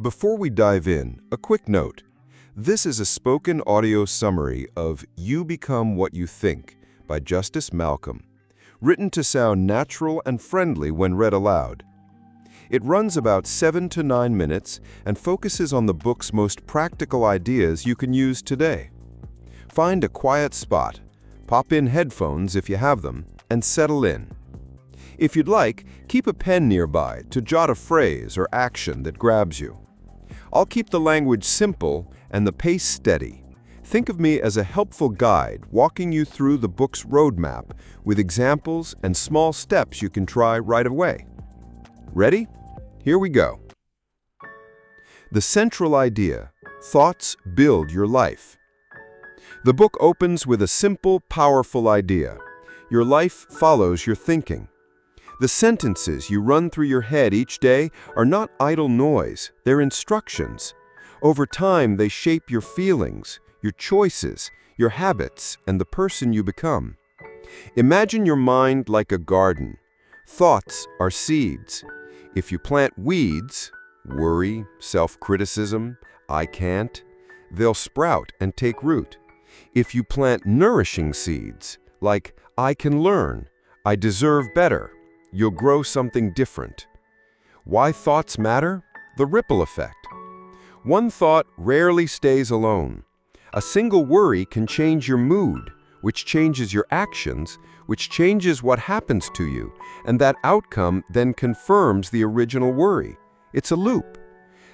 Before we dive in, a quick note. This is a spoken audio summary of You Become What You Think by Justice Malcolm, written to sound natural and friendly when read aloud. It runs about 7 to 9 minutes and focuses on the book's most practical ideas you can use today. Find a quiet spot, pop in headphones if you have them, and settle in. If you'd like, keep a pen nearby to jot a phrase or action that grabs you. I'll keep the language simple and the pace steady. Think of me as a helpful guide walking you through the book's roadmap with examples and small steps you can try right away. Ready? Here we go. The central idea: thoughts build your life. The book opens with a simple, powerful idea. Your life follows your thinking. The sentences you run through your head each day are not idle noise, they're instructions. Over time, they shape your feelings, your choices, your habits, and the person you become. Imagine your mind like a garden. Thoughts are seeds. If you plant weeds, worry, self-criticism, I can't, they'll sprout and take root. If you plant nourishing seeds, like I can learn, I deserve better, you'll grow something different. Why thoughts matter? The ripple effect. One thought rarely stays alone. A single worry can change your mood, which changes your actions, which changes what happens to you, and that outcome then confirms the original worry. It's a loop.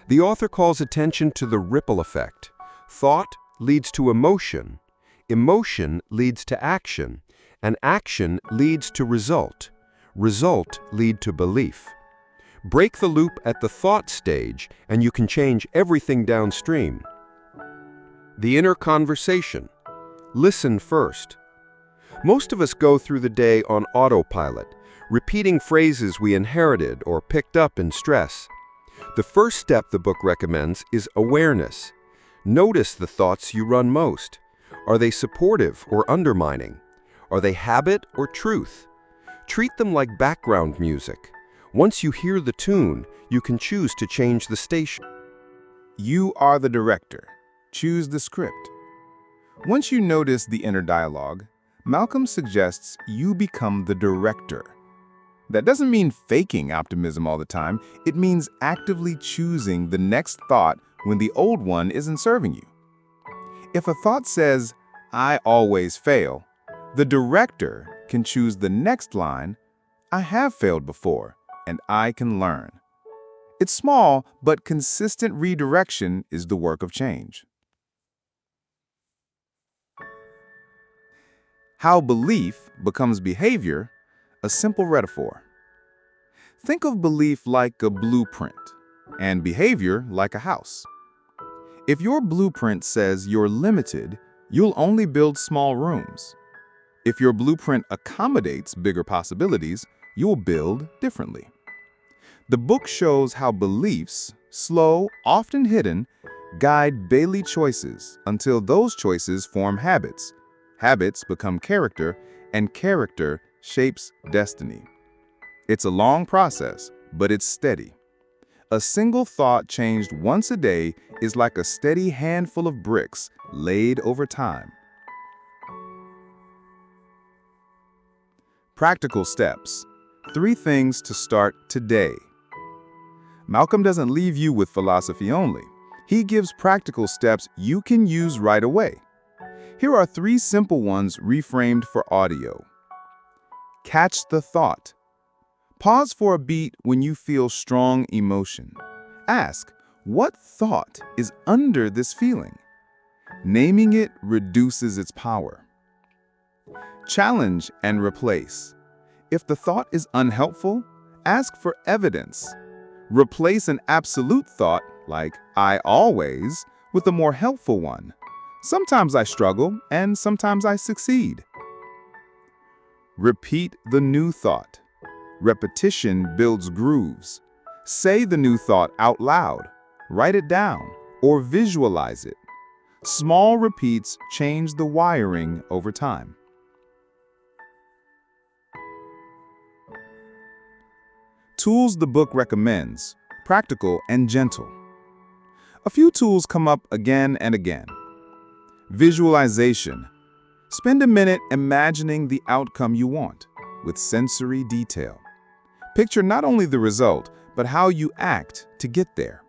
The author calls attention to the ripple effect. Thought leads to emotion. Emotion leads to action, and action leads to result. Result lead to belief. Break the loop at the thought stage, and you can change everything downstream. The inner conversation. Listen first. Most of us go through the day on autopilot, repeating phrases we inherited or picked up in stress. The first step the book recommends is awareness. Notice the thoughts you run most. Are they supportive or undermining? Are they habit or truth? Treat them like background music. Once you hear the tune, you can choose to change the station. You are the director. Choose the script. Once you notice the inner dialogue, Malcolm suggests you become the director. That doesn't mean faking optimism all the time. It means actively choosing the next thought when the old one isn't serving you. If a thought says, I always fail, the director can choose the next line, I have failed before, and I can learn. It's small, but consistent redirection is the work of change. How belief becomes behavior, a simple metaphor. Think of belief like a blueprint, and behavior like a house. If your blueprint says you're limited, you'll only build small rooms. If your blueprint accommodates bigger possibilities, you'll build differently. The book shows how beliefs, slow, often hidden, guide daily choices until those choices form habits. Habits become character, and character shapes destiny. It's a long process, but it's steady. A single thought changed once a day is like a steady handful of bricks laid over time. Practical steps. 3 things to start today. Malcolm doesn't leave you with philosophy only. He gives practical steps you can use right away. Here are 3 simple ones reframed for audio. Catch the thought. Pause for a beat when you feel strong emotion. Ask, what thought is under this feeling? Naming it reduces its power. Challenge and replace. If the thought is unhelpful, ask for evidence. Replace an absolute thought, like I always, with a more helpful one. Sometimes I struggle, and sometimes I succeed. Repeat the new thought. Repetition builds grooves. Say the new thought out loud, write it down, or visualize it. Small repeats change the wiring over time. Tools the book recommends, practical and gentle. A few tools come up again and again. Visualization. Spend a minute imagining the outcome you want with sensory detail. Picture not only the result, but how you act to get there.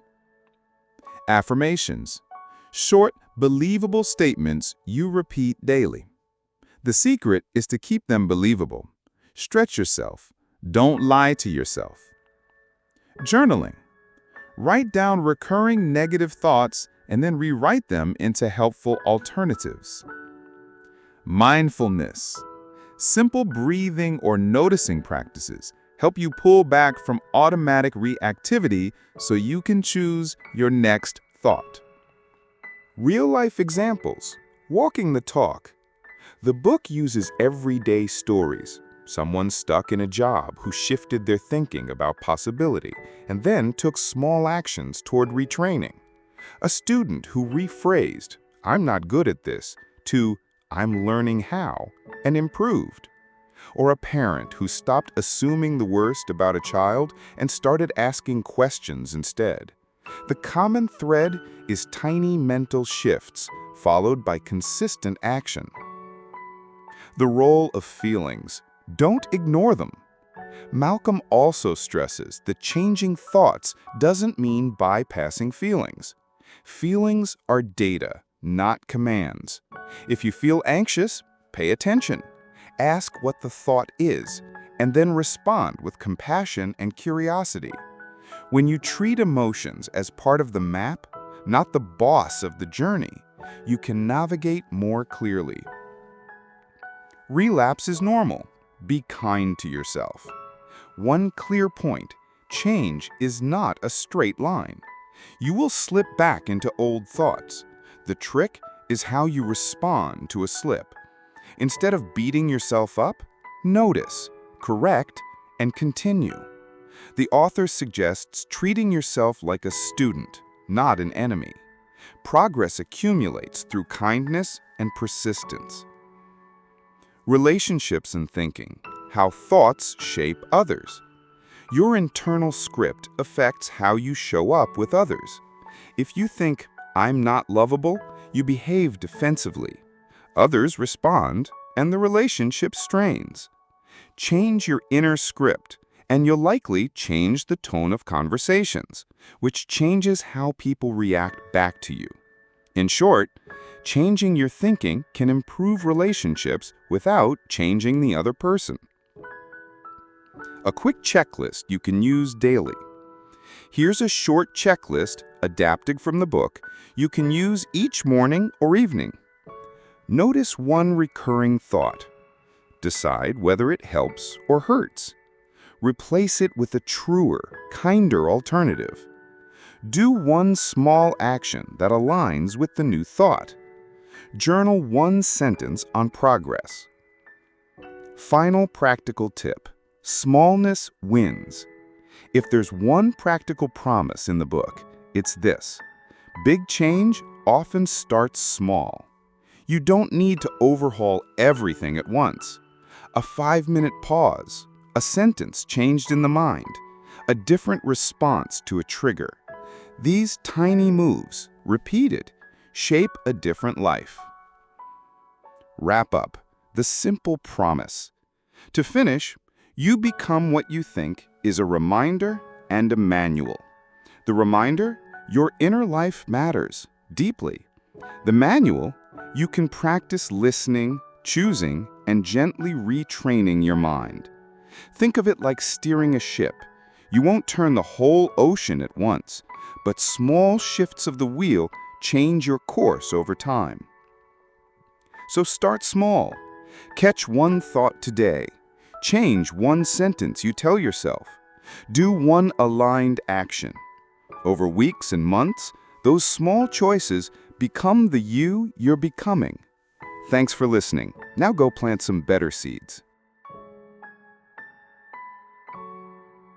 Affirmations. Short, believable statements you repeat daily. The secret is to keep them believable. Stretch yourself. Don't lie to yourself. Journaling. Write down recurring negative thoughts and then rewrite them into helpful alternatives. Mindfulness. Simple breathing or noticing practices help you pull back from automatic reactivity so you can choose your next thought. Real-life examples. Walking the talk. The book uses everyday stories. Someone stuck in a job who shifted their thinking about possibility and then took small actions toward retraining. A student who rephrased, "I'm not good at this," to "I'm learning how," and improved. Or a parent who stopped assuming the worst about a child and started asking questions instead. The common thread is tiny mental shifts followed by consistent action. The role of feelings. Don't ignore them. Malcolm also stresses that changing thoughts doesn't mean bypassing feelings. Feelings are data, not commands. If you feel anxious, pay attention. Ask what the thought is, and then respond with compassion and curiosity. When you treat emotions as part of the map, not the boss of the journey, you can navigate more clearly. Relapse is normal. Be kind to yourself. One clear point: change is not a straight line. You will slip back into old thoughts. The trick is how you respond to a slip. Instead of beating yourself up, notice, correct, and continue. The author suggests treating yourself like a student, not an enemy. Progress accumulates through kindness and persistence. Relationships and thinking. How thoughts shape others. Your internal script affects how you show up with others. If you think, "I'm not lovable," you behave defensively. Others respond, and the relationship strains. Change your inner script, and you'll likely change the tone of conversations, which changes how people react back to you. In short, changing your thinking can improve relationships without changing the other person. A quick checklist you can use daily. Here's a short checklist adapted from the book you can use each morning or evening. Notice one recurring thought. Decide whether it helps or hurts. Replace it with a truer, kinder alternative. Do one small action that aligns with the new thought. Journal one sentence on progress. Final practical tip. Smallness wins. If there's one practical promise in the book, it's this: big change often starts small. You don't need to overhaul everything at once. A 5-minute pause, a sentence changed in the mind, a different response to a trigger. These tiny moves, repeated, shape a different life. Wrap up. The simple promise. To finish, You Become What You Think is a reminder and a manual. The reminder, your inner life matters deeply. The manual, you can practice listening, choosing, and gently retraining your mind. Think of it like steering a ship. You won't turn the whole ocean at once, but small shifts of the wheel change your course over time. So start small. Catch one thought today. Change one sentence you tell yourself. Do one aligned action. Over weeks and months, those small choices become the you you're becoming. Thanks for listening. Now go plant some better seeds.